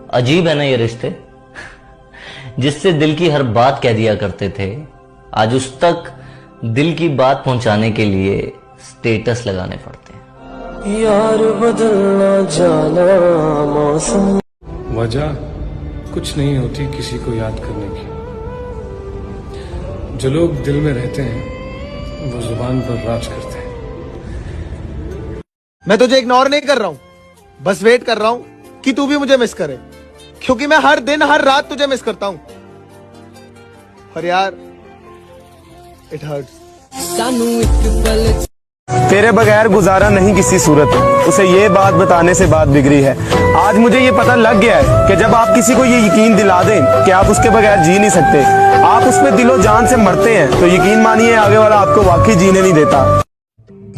अजीब है ना ये रिश्ते। जिससे दिल की हर बात कह दिया करते थे, आज उस तक दिल की बात पहुंचाने के लिए स्टेटस लगाने पड़ते हैं। यार बदलना जाना मौसम, वजह कुछ नहीं होती किसी को याद करने की। जो लोग दिल में रहते हैं वो जुबान पर राज करते हैं। मैं तुझे इग्नोर नहीं कर रहा हूँ, बस वेट कर रहा हूँ कि तू भी मुझे मिस करे, क्योंकि मैं हर दिन हर रात तुझे मिस करता हूँ। और यार इट हर्ट्स। तेरे बगैर गुजारा नहीं किसी सूरत, उसे ये बात बताने से बात बिगड़ी है। आज मुझे ये पता लग गया है कि जब आप किसी को ये यकीन दिला दें कि आप उसके बगैर जी नहीं सकते, आप उसमें दिलो जान से मरते हैं, तो यकीन मानिए आगे वाला आपको वाकई जीने नहीं देता।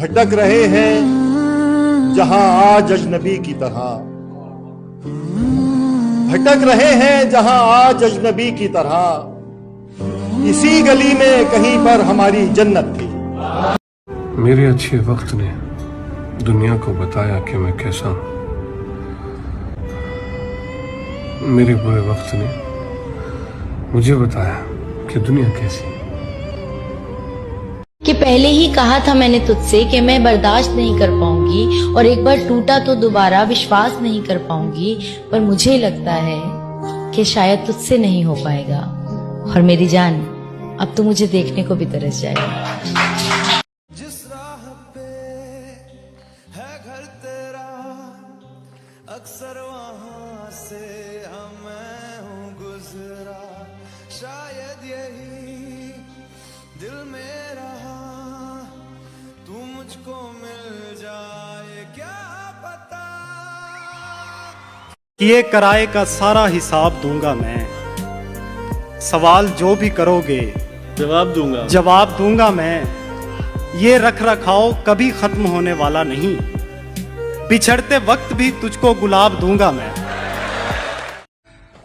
भटक रहे हैं जहां आज अजनबी की तरह, भटक रहे हैं जहां आज अजनबी की तरह, इसी गली में कहीं पर हमारी जन्नत थी। मेरे अच्छे वक्त ने दुनिया को बताया कि मैं कैसा हूं। मेरे बुरे वक्त ने मुझे बताया कि दुनिया कैसी है। कि पहले ही कहा था मैंने तुझसे कि मैं बर्दाश्त नहीं कर पाऊंगी, और एक बार टूटा तो दोबारा विश्वास नहीं कर पाऊंगी, पर मुझे लगता है कि शायद तुझसे नहीं हो पाएगा। और मेरी जान, अब तो मुझे देखने को भी तरस जाएगा। जिस राह पे है घर तेरा, अक्सर वहां से मैं हूँ गुजरा, शायद यही दिल में रहा, तू मुझको मिल जाए क्या पता। किए कराए का सारा हिसाब दूंगा मैं, सवाल जो भी करोगे जवाब दूंगा मैं। ये रख रखाव कभी खत्म होने वाला नहीं, बिछड़ते वक्त भी तुझको गुलाब दूंगा मैं।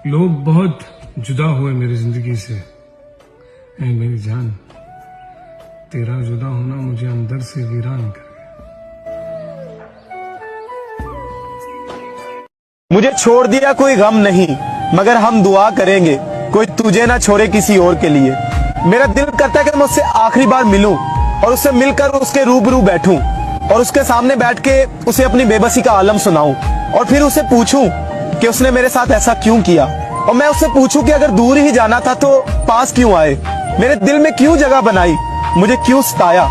लोग बहुत जुदा हुए मेरी जिंदगी से, ऐ मेरी जान, तेरा जुदा होना मुझे अंदर से वीरान कर गया। मुझे छोड़ दिया कोई गम नहीं, मगर हम दुआ करेंगे कोई तुझे ना छोड़े किसी और के लिए। मेरा दिल करता है कि मैं उससे आखिरी बार मिलूं और उससे मिलकर उसके रूबरू बैठूं और उसके सामने बैठ के उसे अपनी बेबसी का आलम सुनाऊं, और फिर उसे पूछूं कि उसने मेरे साथ ऐसा क्यों किया, और मैं उससे पूछूं कि अगर दूर ही जाना था तो पास क्यों आए, मेरे दिल में क्यों जगह बनाई, मुझे क्यों सताया।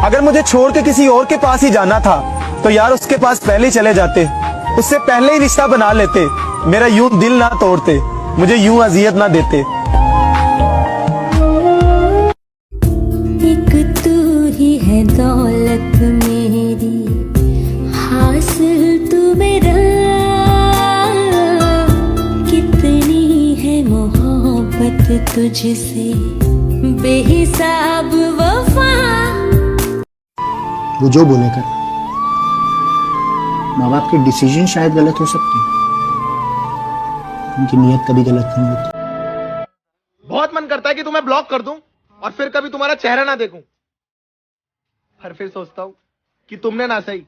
अगर मुझे छोड़ के किसी और के पास ही जाना था तो यार उसके पास पहले ही चले जाते, उससे पहले ही रिश्ता बना लेते, मेरा यूं दिल ना तोड़ते, मुझे यूं अजियत ना देते। एक तू ही है दौलत मेरी, हासिल तू मेरा, कितनी है मोहब्बत तुझसे बेहिसाब वफा। वो जो बोले कर, माँ बाप के डिसीजन शायद गलत हो सकते हैं, उनकी नीयत कभी गलत नहीं होती। बहुत मन करता है कि तुम्हें ब्लॉक कर दूं और फिर कभी तुम्हारा चेहरा ना देखूं, पर फिर सोचता हूं कि तुमने ना सही,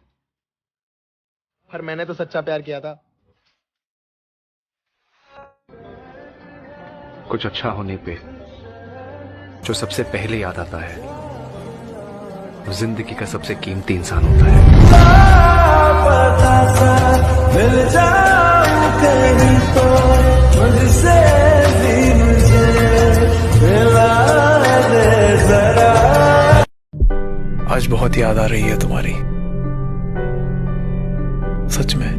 पर मैंने तो सच्चा प्यार किया था। कुछ अच्छा होने पे जो सबसे पहले याद आता है वो जिंदगी का सबसे कीमती इंसान होता है। मिल जाऊं कहीं तो मुझसे भी मुझे मिला दे जरा। आज बहुत याद आ रही है तुम्हारी, सच में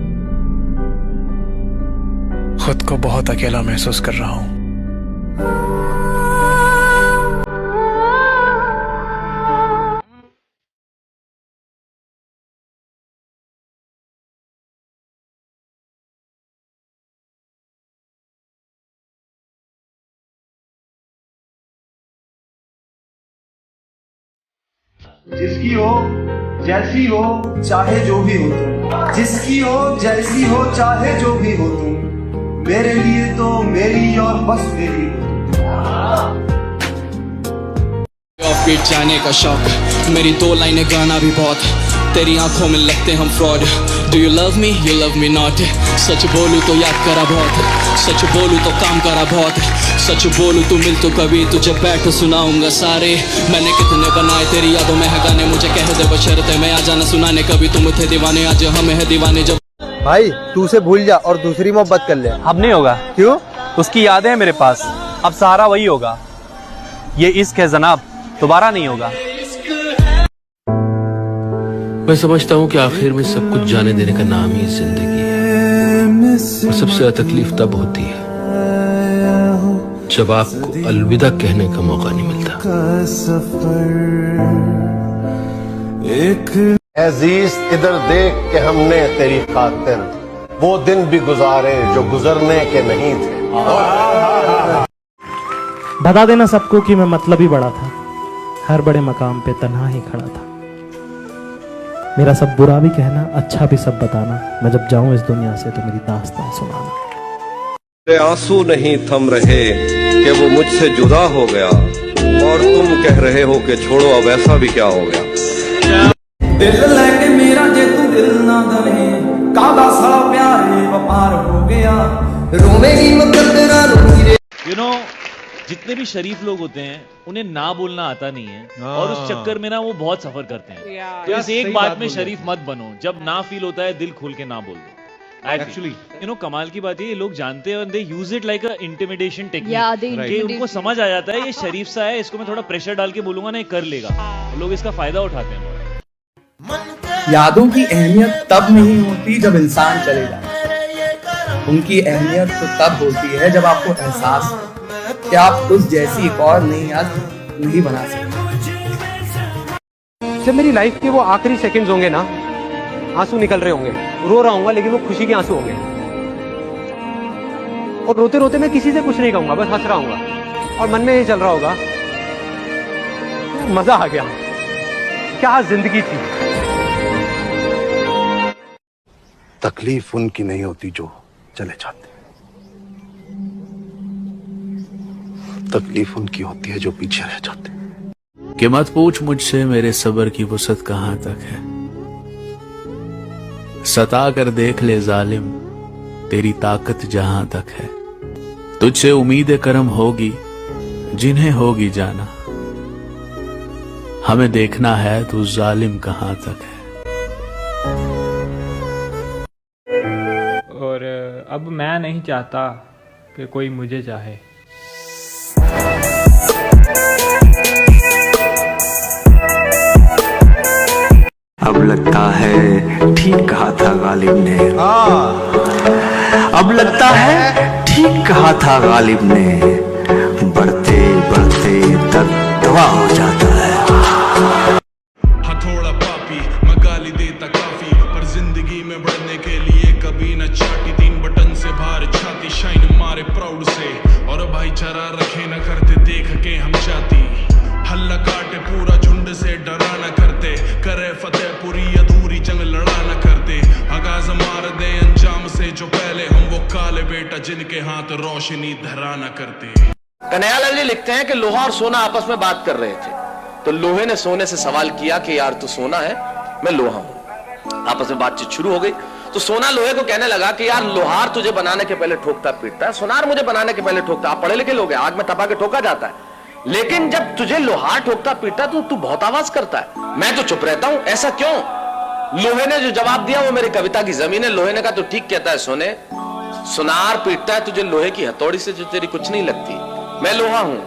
खुद को बहुत अकेला महसूस कर रहा हूं। जिसकी हो जैसी हो चाहे जो भी हो तुम, जिसकी हो जैसी हो चाहे जो भी हो तुम, मेरे लिए तो मेरी और बस मेरी हो। ऑफ बीट जाने का शौक, मेरी 2 लाइनें गाना भी बहुत, तेरी आंखों में लगते हम fraud. Do you love me not. सच बोलूं तो याद करा बहुत, सच बोलूं तो काम करा बहुत, सच बोलूं तू मिल तो कभी तुझे बैठ सुनाऊंगा सारे। मैंने कितने बनाए तेरी यादों में है गाने, मुझे कह दे बशर्ते मैं आ जाना सुनाने, कभी तुम थे दीवाने आज हमें है दीवाने। जब भाई तू उसे भूल जा और दूसरी मोहब्बत कर ले। अब नहीं होगा। क्यों? उसकी यादें हैं मेरे पास, अब सहारा वही होगा। ये इश्क है जनाब, दोबारा नहीं होगा। मैं समझता हूँ कि आखिर में सब कुछ जाने देने का नाम ही जिंदगी है, और सबसे ज्यादा तकलीफ तब होती है जब आपको अलविदा कहने का मौका नहीं मिलता। अजीज इधर देख के हमने तेरी खातिर वो दिन भी गुजारे जो गुजरने के नहीं थे। बता देना सबको कि मैं मतलब ही बड़ा था, हर बड़े मकाम पे तन्हा ही खड़ा था। मेरा सब बुरा भी कहना, अच्छा भी सब बताना, मैं जब जाऊं इस दुनिया से तो मेरी दास्तान सुनाना। तेरे आंसू नहीं थम रहे कि वो मुझसे जुदा हो गया, और तुम कह रहे हो कि छोड़ो अब ऐसा भी क्या हो गया। दिल लेके मेरा जे तू दिल ना दने, कादा साला प्यारे वपार हो गया, रोवेगी मतलब तेरा रोती रे। यू नो जितने भी शरीफ लोग होते हैं उन्हें ना बोलना आता नहीं है, और उस चक्कर में ना वो बहुत सफर करते हैं। तो इस एक बात में शरीफ मत बनो, जब ना फील होता है दिल खोल के ना बोल दो। एक्चुअली यू नो कमाल की बात ये लोग जानते हैं, they use it like a intimidation technique, कि उनको समझ आ जाता है ये शरीफ सा है, इसको मैं थोड़ा प्रेशर डाल के बोलूंगा ना ये कर लेगा। लोग इसका फायदा उठाते हैं। यादों की अहमियत तब नहीं होती जब इंसान चले जाए, उनकी अहमियत तो तब होती है जब आपको एहसास हो कि आप उस जैसी एक और नई याद नहीं बना सकते। जब मेरी लाइफ के वो आखिरी सेकंड्स होंगे ना, आंसू निकल रहे होंगे, रो रहा हूँ लेकिन वो खुशी के आंसू होंगे, और रोते रोते मैं किसी से कुछ नहीं कहूंगा, बस हंस रहा हूँ और मन में ये चल रहा होगा मजा आ गया, क्या जिंदगी थी। तकलीफ उनकी नहीं होती जो चले जाते, तकलीफ उनकी होती है जो पीछे रह जाते। कि मत पूछ मुझसे मेरे सब्र की वसअत कहां तक है, सता कर देख ले जालिम तेरी ताकत जहां तक है। तुझसे उम्मीद करम होगी जिन्हें होगी जाना, हमें देखना है तू जालिम कहां तक है। और अब मैं नहीं चाहता कि कोई मुझे चाहे। अब लगता है ठीक कहा था गालिब ने, अब लगता है ठीक कहा था गालिब ने, बढ़ते बढ़ते दर्द दवा हो जाता है। हथौड़ा पापी मैं गाली देता काफी, पर जिंदगी में बढ़ने के लिए कभी न चाटी, 3 बटन से बाहर छाती शाइन मारे प्राउड से, और भाईचारा रखे न करते देख के हम जाती, हल्ला काटे पूरा झुंड से डरा न करते, करे फतेह पूरी अधूरी जंग लड़ा न करते, आगाज मार दे अंजाम से जो पहले हम वो काले बेटा जिनके हाथ रोशनी धरा न करते। कन्हैयालाल जी लिखते हैं कि लोहा और सोना आपस में बात कर रहे थे, तो लोहे ने सोने से सवाल किया कि यार तू सोना है मैं लोहा हूं। आपस में बातचीत शुरू हो गई, तो सोना लोहे को कहने लगा कि यार लोहार तुझे बनाने के पहले ठोकता पीटता है, सोनार मुझे बनाने के पहले ठोकता। आप पढ़े लिखे लोग हैं, आग में तपा के ठोका जाता है, लेकिन जब तुझे लोहार ठोकता पीटता तो तू बहुत आवाज करता है, मैं तो चुप रहता हूं, ऐसा क्यों? लोहे ने जो जवाब दिया वो मेरी कविता की जमीन है। लोहे ने कहा तो ठीक कहता है सोने, सुनार पीटता है तुझे लोहे की हथौड़ी से जो तेरी कुछ नहीं लगती, मैं लोहा हूं,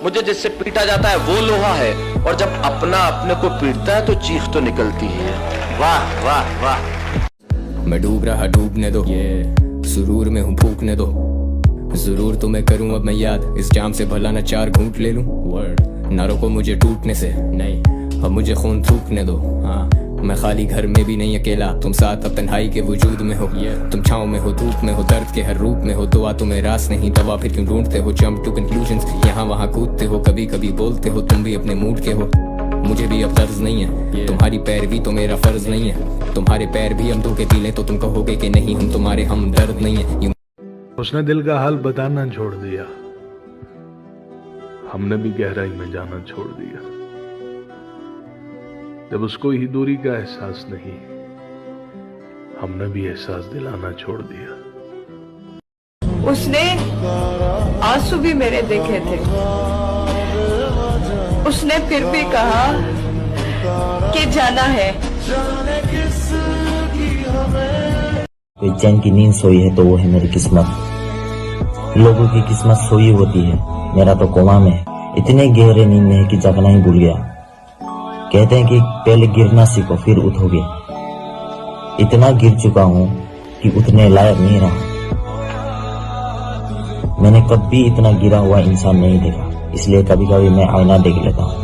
मुझे जिससे पीटा जाता है वो लोहा है, और जब अपना अपने को पीटता है तो चीख तो निकलती है। वाह वाह वाह। मैं डूब रहा डूबने दो, सुरूर में हूँ फूकने दो, जरूर तुम्हें करूं अब मैं याद, इस जाम से भला न 4 घूंट ले लूं। वर्ड ना रोको मुझे टूटने से, नहीं अब मुझे खून थूकने दो। हाँ मैं खाली घर में भी नहीं अकेला, तुम साथ अब तन्हाई के वजूद में हो, तुम छाँव में हो धूप में हो दर्द के हर रूप में हो, दुआ तुम्हें रास नहीं दवा फिर क्यों ढूंढते हो, जंप टू कंक्लूजन्स यहाँ वहाँ कूदते हो, कभी कभी बोलते हो तुम भी अपने मूड के हो, मुझे भी अब दर्द नहीं है, तुम्हारी पैरवी तो मेरा फर्ज नहीं है, तुम्हारे पैर भी हम धो के पी लें तो तुम कहोगे कि नहीं हम तुम्हारे हम दर्द नहीं है। उसने दिल का हाल बताना छोड़ दिया, हमने भी गहराई में जाना छोड़ दिया। जब उसको ही दूरी का एहसास नहीं, हमने भी एहसास दिलाना छोड़ दिया। उसने आंसू भी मेरे देखे थे, उसने फिर भी कहा कि जाना है। कोई चैन की नींद सोई है तो वो है मेरी किस्मत। लोगों की किस्मत सोई होती है, मेरा तो कोमा में है। इतने गहरे नींद में है कि जगना ही भूल गया। कहते हैं कि पहले गिरना सीखो फिर उठोगे। इतना गिर चुका हूँ कि उठने लायक नहीं रहा। मैंने कभी इतना गिरा हुआ इंसान नहीं देखा, इसलिए कभी कभी मैं आईना देख लेता हूँ।